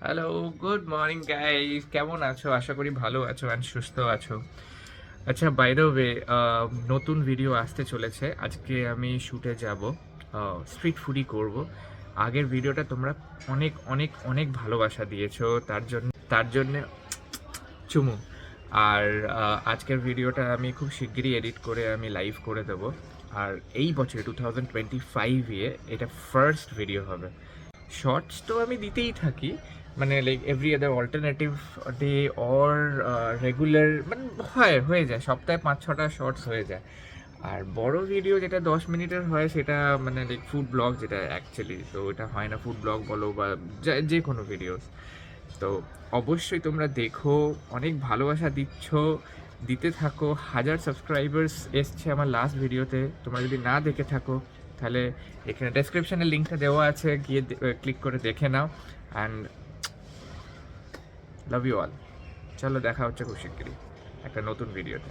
Hello, good morning guys. কেমন আছো? আশা করি ভালো আছো অ্যান্ড সুস্থ আছো। আচ্ছা, বাই দ্য ওয়ে, নতুন ভিডিও আসতে চলেছে। আজকে আমি শুটে যাব, স্ট্রিট ফুডই করব। আগের ভিডিওটা তোমরা অনেক অনেক অনেক ভালোবাসা দিয়েছো, তার জন্যে চুমু। আর আজকের ভিডিওটা আমি খুব শিগগিরই এডিট করে আমি লাইভ করে দেবো। আর এই বছর 2025-এ এটা ফার্স্ট ভিডিও হবে। শর্টস তো আমি দিতেই থাকি, মানে like every other alternative day or regular, মানে হয়ে যায় সপ্তাহে 5-6টা শর্টস হয়ে যায়। আর বড় ভিডিও যেটা 10 মিনিটের হয় সেটা মানে লাইক ফুড ব্লগ, যেটা অ্যাকচুয়ালি তো এটা হয় না। ফুড ব্লগ বলো বা যে কোনো ভিডিওস, তো অবশ্যই তোমরা দেখো, অনেক ভালোবাসা দিতে থাকো। 1000 সাবস্ক্রাইবার্স এসছে আমার লাস্ট ভিডিওতে। তোমরা যদি না দেখে থাকো তাহলে এখানে ডেসক্রিপশনে লিঙ্কটা দেওয়া আছে, গিয়ে ক্লিক করে দেখে নাও। And love you all. চলো, দেখা হচ্ছে খুব শিগগিরই একটা নতুন ভিডিওতে।